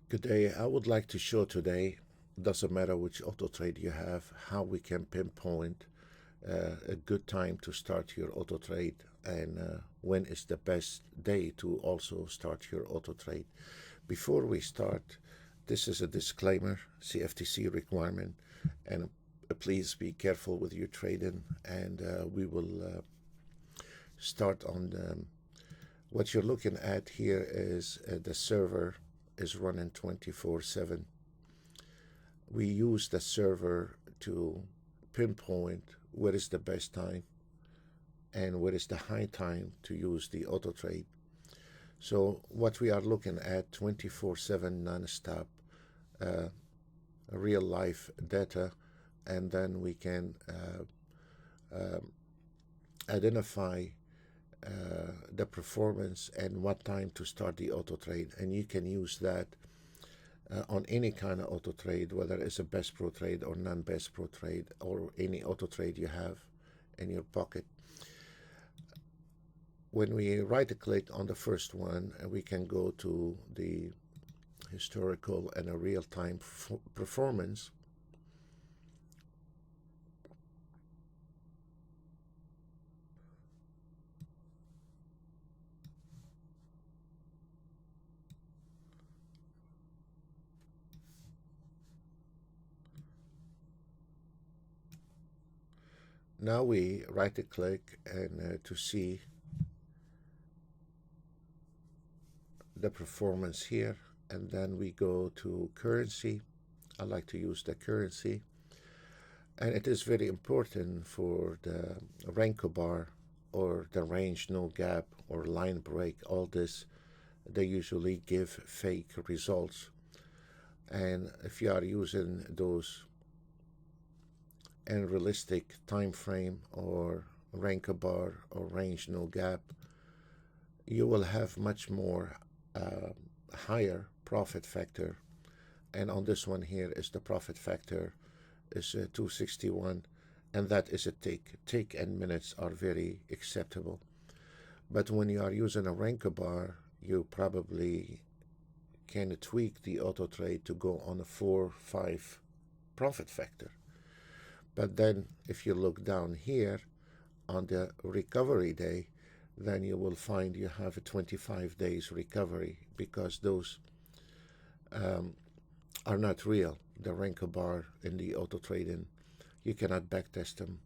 Good day. I would like to show today, doesn't matter which auto trade you have, how we can pinpoint a good time to start your auto trade and when is the best day to also start your auto trade. Before we start, this is a disclaimer, CFTC requirement, and please be careful with your trading, and we will start on what you're looking at here is the server is running 24/7. We use the server to pinpoint what is the best time and what is the high time to use the auto trade. So what we are looking at 24/7 non-stop real life data, and then we can identify the performance and what time to start the auto trade, and you can use that on any kind of auto trade, whether it's a best pro trade or non-best pro trade or any auto trade you have in your pocket. When we right click on the first one, we can go to the historical and a real-time performance. Now we right click and to see the performance here, and then we go to currency. I like to use the currency, and it is very important for the Renko bar or the range no gap or line break. All this, they usually give fake results, and if you are using those unrealistic time frame or Renko bar or range no gap, you will have much more higher profit factor. And on this one here is the profit factor is 261, and that is a tick and minutes are very acceptable. But when you are using a Renko bar, you probably can tweak the auto trade to go on a 4-5 profit factor. But then if you look down here on the recovery day, then you will find you have a 25 days recovery, because those are not real. The Renko bar in the auto trading, you cannot backtest them.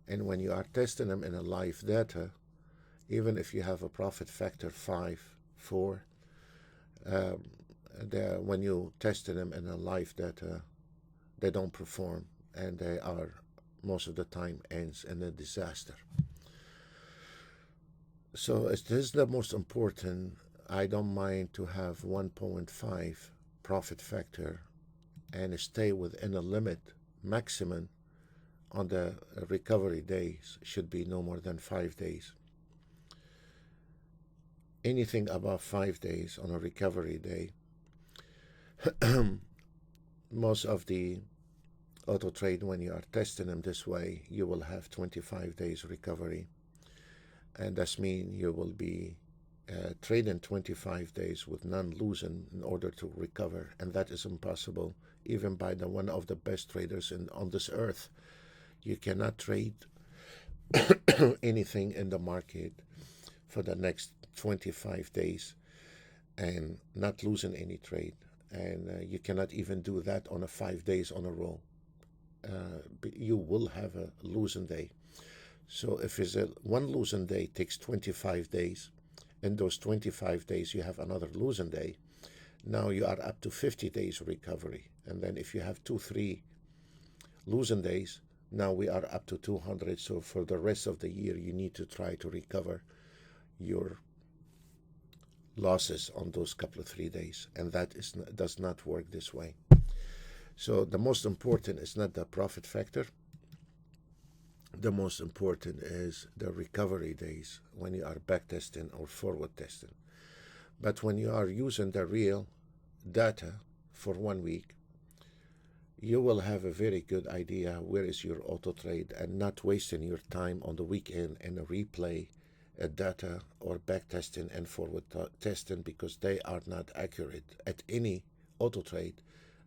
And when you are testing them in a live data, even if you have a profit factor 5, 4, when you tested them in a live data, they don't perform, and they are most of the time ends in a disaster. So it is the most important. I don't mind to have 1.5 profit factor and stay within a limit. Maximum on the recovery days should be no more than 5 days. Anything above 5 days on a recovery day, most of the auto trade, when you are testing them this way, you will have 25 days recovery, and that means you will be trading 25 days with none losing in order to recover, and that is impossible even by the one of the best traders on this earth. You cannot trade anything in the market for the next 25 days and not losing any trade, and you cannot even do that on a 5 days on a row. You will have a losing day. So if it's a one losing day takes 25 days, in those 25 days you have another losing day, now you are up to 50 days recovery. And then if you have 2-3 losing days, now we are up to 200. So for the rest of the year you need to try to recover your losses on those couple of 3 days, and that does not work this way. So the most important is not the profit factor. The most important is the recovery days when you are back testing or forward testing. But when you are using the real data for 1 week, you will have a very good idea where is your auto trade, and not wasting your time on the weekend and a replay data or back testing and forward testing, because they are not accurate at any auto trade,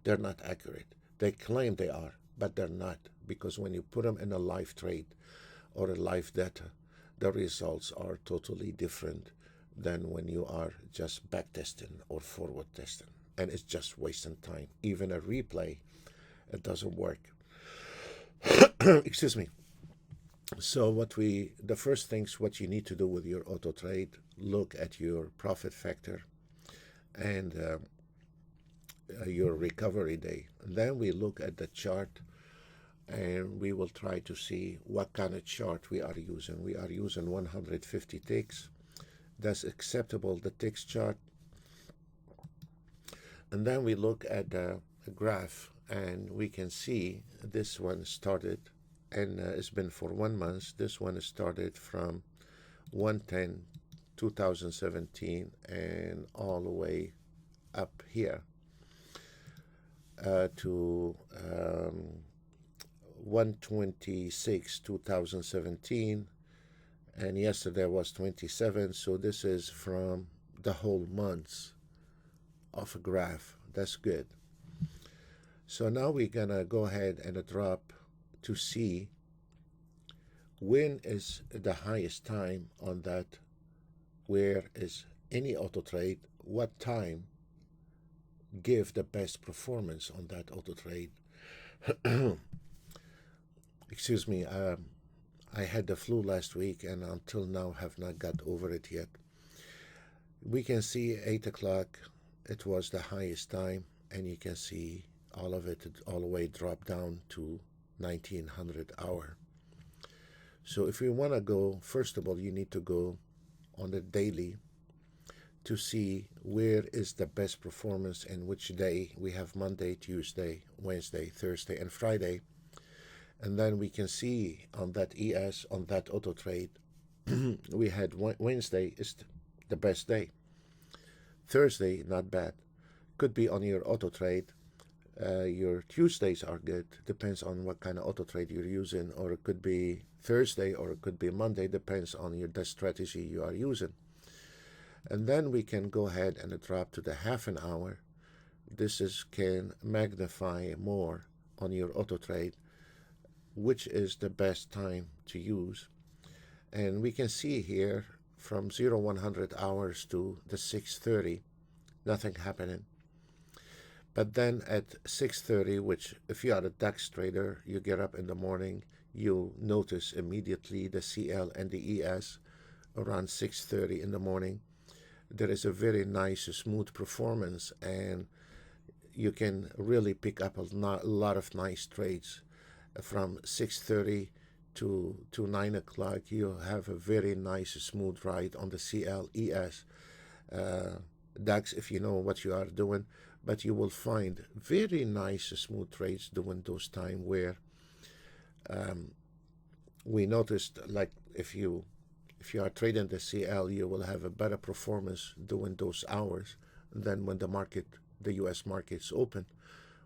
they're not accurate. They claim they are, but they're not, because when you put them in a live trade or a live data, the results are totally different than when you are just back testing or forward testing, and it's just wasting time. Even a replay, it doesn't work. Excuse me. So the first things what you need to do with your auto trade, look at your profit factor and your recovery day. Then we look at the chart, and we will try to see what kind of chart we are using. We are using 150 ticks. That's acceptable, the ticks chart. And then we look at the graph, and we can see this one started, and it's been for 1 month. This one started from 110 2017 and all the way up here to 126 2017, and yesterday was 27. So this is from the whole months of a graph. That's good. So now we're gonna go ahead and drop to see when is the highest time on that, where is any auto trade, what time give the best performance on that auto trade. Excuse me, I had the flu last week and until now have not got over it yet. We can see 8 o'clock, it was the highest time, and you can see all of it all the way drop down to 1900 hour. So if you want to go, first of all, you need to go on the daily to see where is the best performance and which day. We have Monday, Tuesday, Wednesday, Thursday, and Friday. And then we can see on that ES, on that auto trade, we had Wednesday is the best day. Thursday, not bad. Could be on your auto trade. Your Tuesdays are good. Depends on what kind of auto trade you're using. Or it could be Thursday or it could be Monday. Depends on the strategy you are using. And then we can go ahead and drop to the half an hour. This can magnify more on your auto trade, which is the best time to use. And we can see here from 100 hours to the 6:30, nothing happening. But then at 6:30, which if you are a DAX trader, you get up in the morning, you notice immediately the CL and the ES around 6:30 in the morning. There is a very nice, smooth performance, and you can really pick up a lot of nice trades. From 6:30 to 9 o'clock, you have a very nice, smooth ride on the CL, ES, DAX, if you know what you are doing. But you will find very nice, smooth trades during those time where we noticed, like if you are trading the CL, you will have a better performance during those hours than when the U.S. market's open.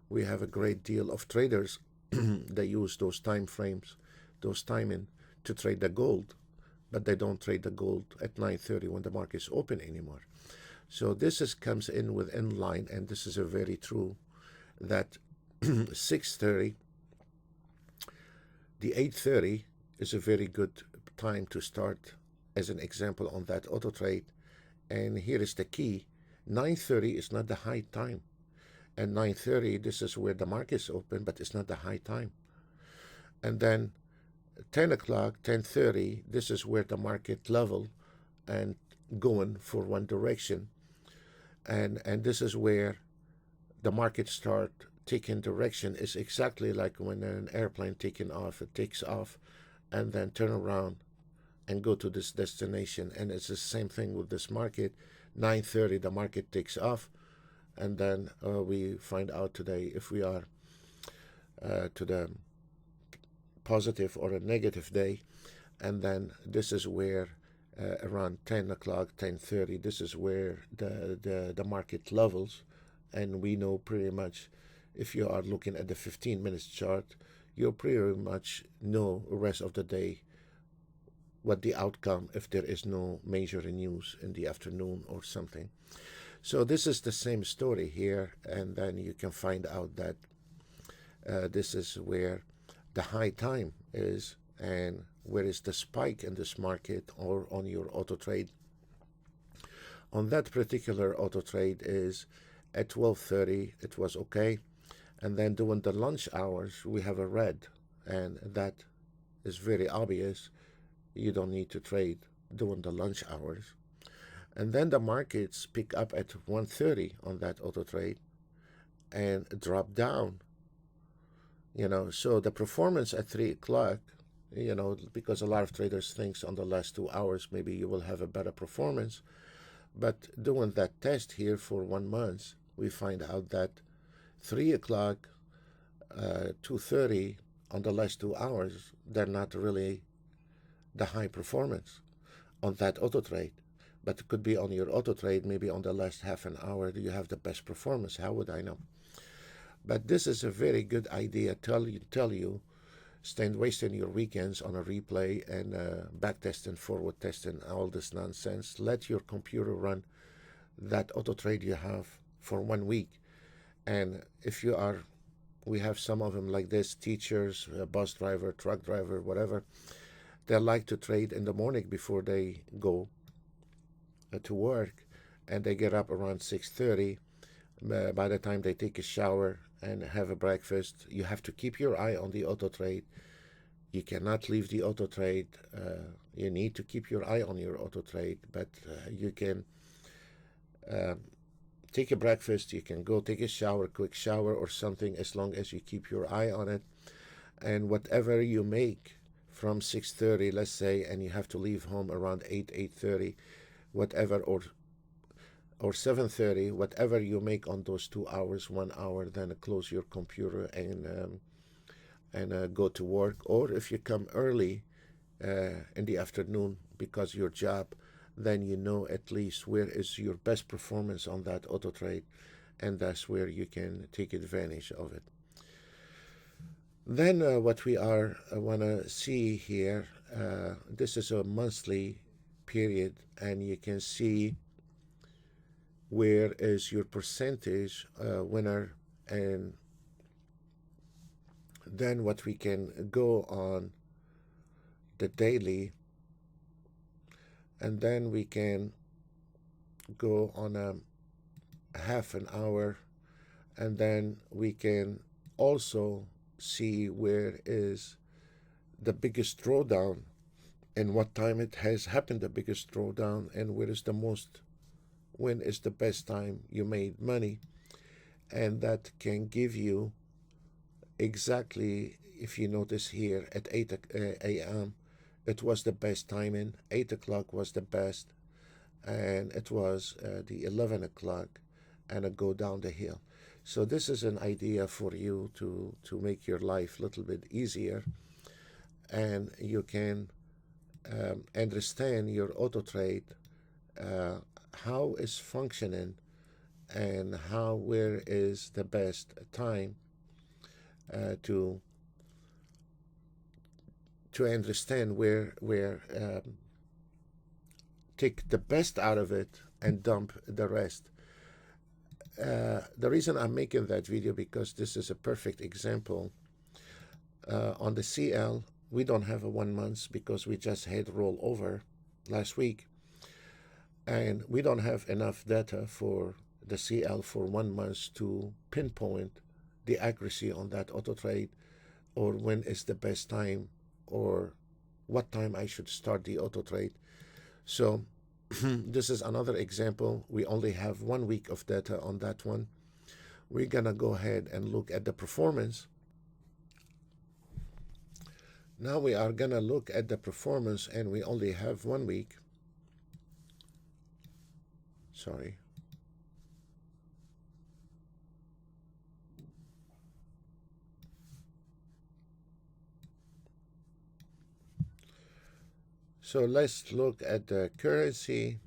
We have a great deal of traders that use those time frames, those timing to trade the gold, but they don't trade the gold at 9:30 when the market's open anymore. So this comes in with inline, and this is a very true that 6:30, the 8:30 is a very good time to start as an example on that auto trade. And here is the key: 9:30 is not the high time, and 9:30 this is where the market's open, but it's not the high time. And then 10 o'clock, 10:30, this is where the market level and going for one direction. And this is where the market start taking direction. Is exactly like when an airplane taking off, it takes off and then turn around and go to this destination. And it's the same thing with this market. 9:30 the market takes off, and then we find out today if we are to the positive or a negative day. And then this is where around 10 o'clock, 10:30, this is where the market levels. And we know pretty much, if you are looking at the 15 minutes chart, you pretty much know the rest of the day what the outcome, if there is no major news in the afternoon or something. So this is the same story here, and then you can find out that this is where the high time is and where is the spike in this market or on your auto trade. On that particular auto trade is at 12:30 it was okay, and then during the lunch hours we have a red, and that is very obvious. You don't need to trade during the lunch hours. And then the markets pick up at 1:30 on that auto trade and drop down. So the performance at 3 o'clock, because a lot of traders thinks on the last 2 hours maybe you will have a better performance. But doing that test here for 1 month, we find out that 3 o'clock, 2:30 on the last 2 hours, they're not really the high performance on that auto trade. But it could be on your auto trade, maybe on the last half an hour, you have the best performance. How would I know? But this is a very good idea. Tell you, stand wasting your weekends on a replay and back testing, forward testing, all this nonsense. Let your computer run that auto trade you have for 1 week. And if you are, we have some of them like this, teachers, bus driver, truck driver, whatever. They like to trade in the morning before they go to work, and they get up around 6:30. By the time they take a shower and have a breakfast, you have to keep your eye on the auto trade. You cannot leave the auto trade. You need to keep your eye on your auto trade, but you can take a breakfast, you can go take a shower, quick shower or something, as long as you keep your eye on it. And whatever you make from 6:30, let's say, and you have to leave home around 8:30, whatever, or 7:30, whatever you make on those 2 hours, 1 hour, then close your computer and go to work. Or if you come early in the afternoon because your job, then you know at least where is your best performance on that auto trade, and that's where you can take advantage of it. Then what we want to see here, this is a monthly period, and you can see where is your percentage winner, and then what we can go on the daily, and then we can go on a half an hour, and then we can also see where is the biggest drawdown and what time it has happened, the biggest drawdown, and when is the best time you made money. And that can give you exactly, if you notice here at 8 a.m. it was the best timing. 8 o'clock was the best, and it was the 11 o'clock, and it go down the hill. So this is an idea for you to make your life a little bit easier, and you can understand your auto trade, how is functioning, and where is the best time to understand where take the best out of it and dump the rest. The reason I'm making that video, because this is a perfect example. On the CL, we don't have a 1 month because we just had rollover last week, and we don't have enough data for the CL for 1 month to pinpoint the accuracy on that auto trade, or when is the best time, or what time I should start the auto trade. So this is another example. We only have 1 week of data on that one. We're gonna go ahead and look at the performance. Now we are gonna look at the performance, and we only have 1 week. Sorry. So let's look at the currency,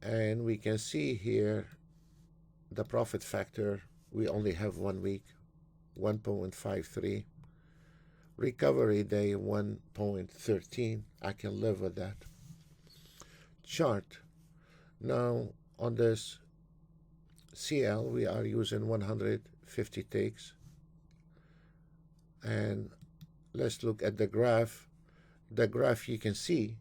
and we can see here the profit factor. We only have 1 week, 1.53. Recovery day 1.13. I can live with that. Chart. Now on this CL, we are using 150 ticks. And let's look at the graph. The graph, you can see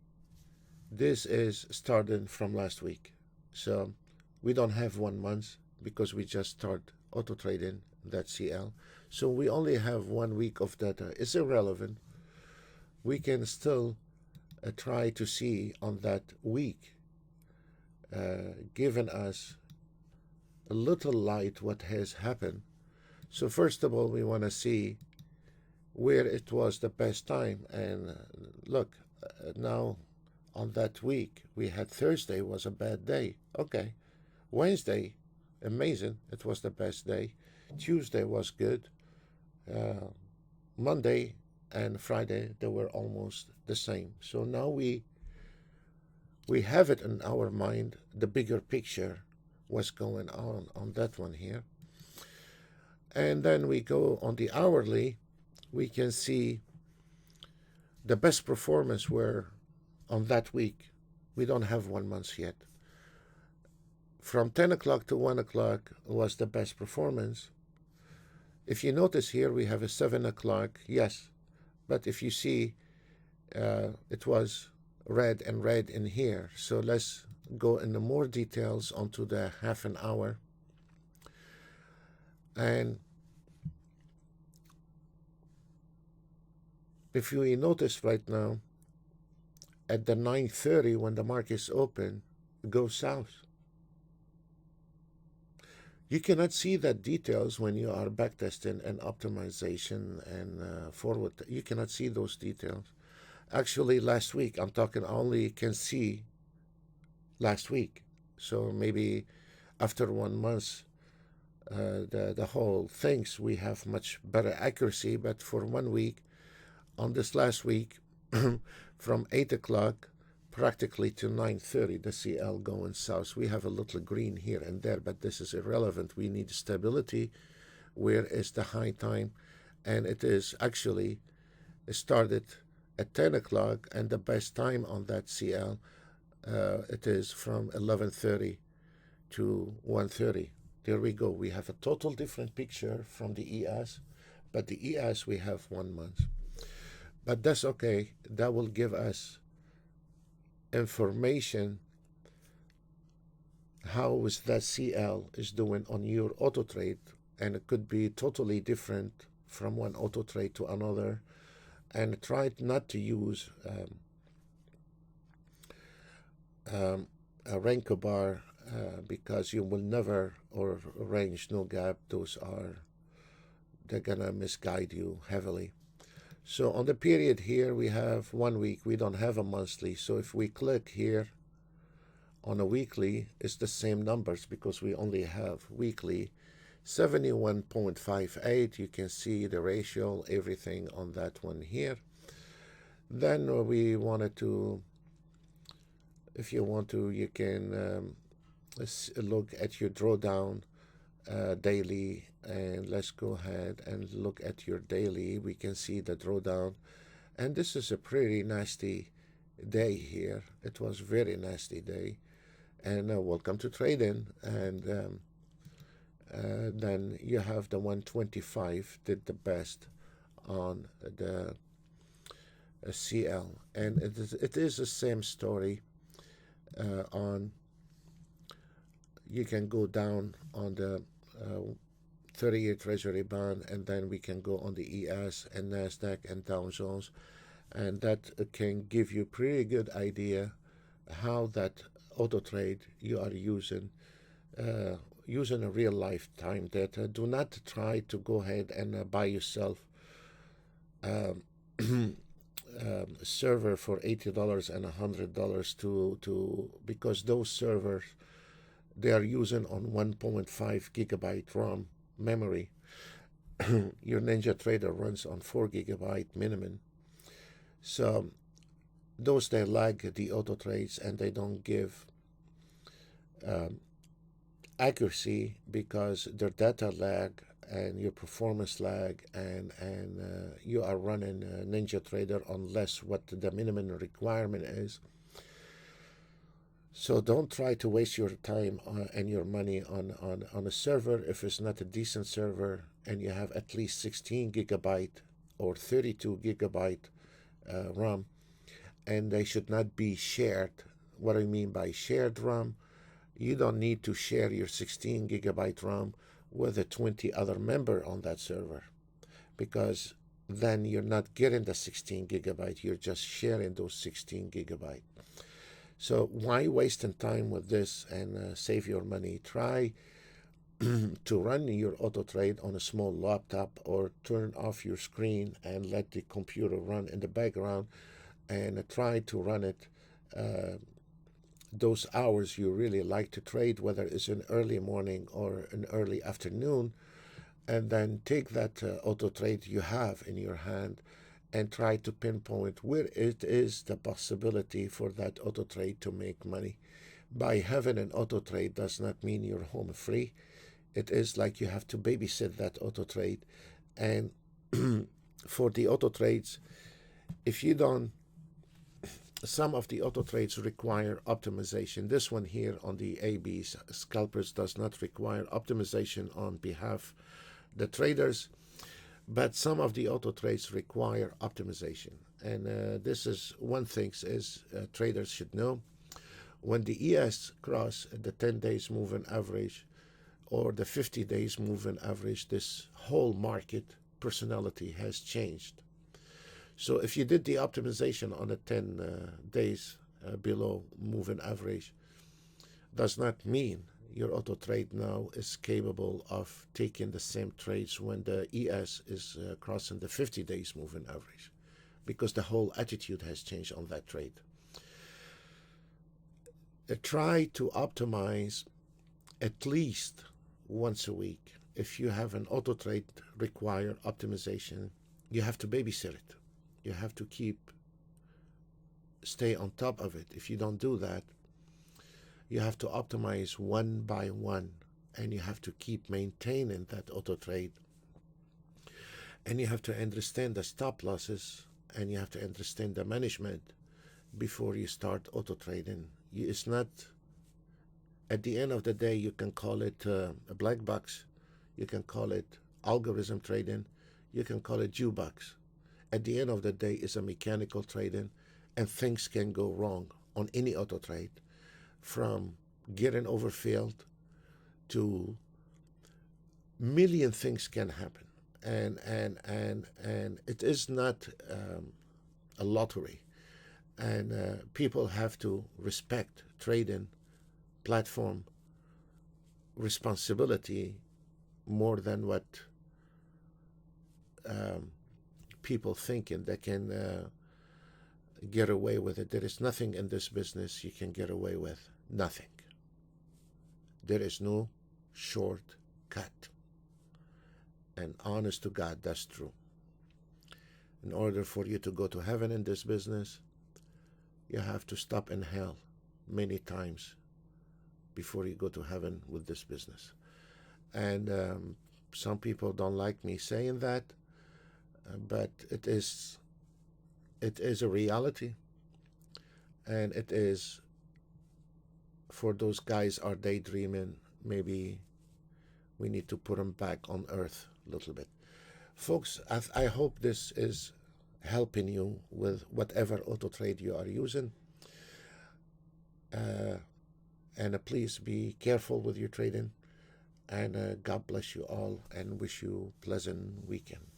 this is starting from last week. So we don't have 1 month because we just start auto trading that CL. So we only have 1 week of data. It's irrelevant. We can still try to see on that week, given us a little light what has happened. So first of all, we want to see where it was the best time. And look, now on that week, we had Thursday was a bad day. Okay. Wednesday, amazing. It was the best day. Tuesday was good. Monday and Friday, they were almost the same. So now we have it in our mind, the bigger picture, what's going on that one here. And then we go on the hourly, we can see the best performance were on that week. We don't have 1 month yet. From 10 o'clock to 1 o'clock was the best performance. If you notice here, we have a 7 o'clock, yes. But if you see, it was red and red in here. So let's go into more details onto the half an hour. And if you notice right now, at the 9:30 when the market's open, it goes south. You cannot see that details when you are backtesting and optimization and forward. You cannot see those details. Actually, last week, I'm talking only can see last week. So maybe after 1 month, the whole things we have much better accuracy. But for 1 week, on this last week, from 8 o'clock practically to 9:30, the CL going south. We have a little green here and there, but this is irrelevant. We need stability. Where is the high time? And it is actually started at 10 o'clock, and the best time on that CL, it is from 11:30 to 1:30. There we go. We have a total different picture from the ES, but the ES we have 1 month. But that's okay. That will give us information how is that CL is doing on your auto trade, and it could be totally different from one auto trade to another. And try not to use a Renko bar because you will never, or range no gap, they're gonna misguide you heavily. So on the period here, we have 1 week. We don't have a monthly. So if we click here on a weekly, it's the same numbers because we only have weekly. 71.58. You can see the ratio, everything on that one here. Then we wanted to, if you want to, you can look at your drawdown daily, and let's go ahead and look at your daily. We can see the drawdown, and this is a pretty nasty day here. It was very nasty day. And welcome to trading. And then you have the 125 did the best on the CL, and it is the same story on. You can go down on the 30-year Treasury bond, and then we can go on the ES and NASDAQ and Dow Jones, and that can give you pretty good idea how that auto trade you are using using a real lifetime data. Do not try to go ahead and buy yourself server for $80 and $100 to because those servers, they are using on 1.5 gigabyte ROM memory. Your NinjaTrader runs on 4 gigabyte minimum. So those, they lag the auto trades, and they don't give accuracy because their data lag and your performance lag, and you are running NinjaTrader on less what the minimum requirement is. So don't try to waste your time and your money on a server if it's not a decent server and you have at least 16 gigabyte or 32 gigabyte RAM, and they should not be shared. What I mean by shared RAM, you don't need to share your 16 gigabyte RAM with a 20 other member on that server, because then you're not getting the 16 gigabyte, you're just sharing those 16 gigabyte. So why wasting time with this and save your money? Try to run your auto trade on a small laptop, or turn off your screen and let the computer run in the background, and try to run it those hours you really like to trade, whether it's an early morning or an early afternoon, and then take that auto trade you have in your hand and try to pinpoint where it is the possibility for that auto trade to make money. By having an auto trade does not mean you're home free. It is like you have to babysit that auto trade. And for the auto trades, if you don't, some of the auto trades require optimization. This one here on the AB scalpers does not require optimization on behalf the traders, but some of the auto trades require optimization. And this is one thing is traders should know. When the ES cross the 10 days moving average or the 50 days moving average, this whole market personality has changed. So if you did the optimization on a 10 days below moving average, does not mean your auto trade now is capable of taking the same trades when the ES is crossing the 50 days moving average, because the whole attitude has changed on that trade. Try to optimize at least once a week. If you have an auto trade require optimization, you have to babysit it. You have to stay on top of it. If you don't do that, you have to optimize one by one, and you have to keep maintaining that auto trade. And you have to understand the stop losses, and you have to understand the management before you start auto trading. It's not, at the end of the day, you can call it a black box, you can call it algorithm trading, you can call it jukebox. At the end of the day, it's a mechanical trading, and things can go wrong on any auto trade, from getting overfilled to million things can happen. And it is not a lottery. And people have to respect trading platform responsibility more than what people thinking they can get away with it. There is nothing in this business you can get away with. Nothing. There is no shortcut. And honest to God, that's true. In order for you to go to heaven in this business, you have to stop in hell many times before you go to heaven with this business. And some people don't like me saying that, but it is a reality. And it is, for those guys are daydreaming, maybe we need to put them back on earth a little bit. Folks, I hope this is helping you with whatever auto trade you are using. And please be careful with your trading. And God bless you all, and wish you pleasant weekend.